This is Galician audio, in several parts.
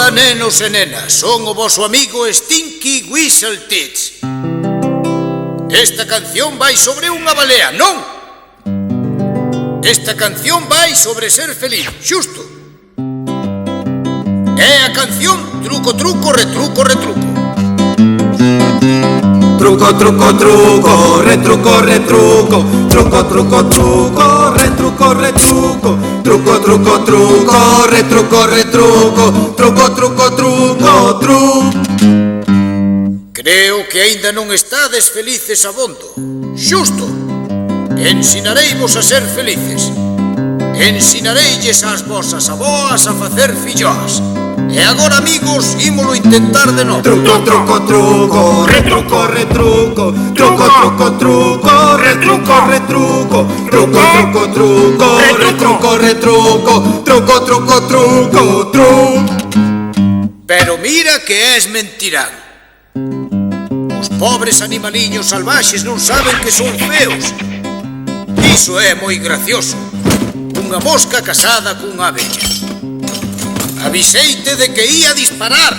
Ola, nenos e nenas, son o voso amigo Stinky Whistletits. Esta canción vai sobre unha balea, non? Esta canción vai sobre ser feliz, xusto. É a canción Truco, truco, retruco, retruco. Truco, truco, truco, retruco, retruco. Truco, truco, truco, retruco, retruco. Truco, truco, truco, retruco, retruco. Truco, truco, truco, truco. Creo que aínda non estades felices abondo. Xusto. Ensinareivos a ser felices. Ensinareilles ás vosas aboas a facer filloas. E agora, amigos, ímolo intentar de novo. Truco, truco, truco, retruco, retruco. Truco, truco, truco, retruco, retruco. Truco, truco, truco, retruco, retruco. Truco, truco, truco, truco. Pero mira que és mentirán. Os pobres animaliños salvaxes non saben que son feos. Iso é moi gracioso. Unha mosca casada cunha abella. Aviseite de que ia disparar,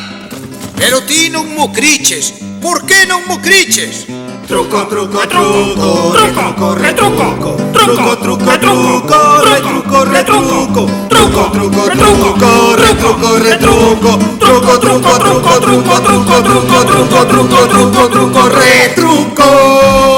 pero ti non mo criches. Por que non mo criches? Truco, truco, truco, retruco, retruco. Truco, truco, truco, retruco, retruco. Truco, truco, truco, retruco, retruco. Truco, truco, truco, truco, truco, truco, truco, truco, truco, truco, retruco.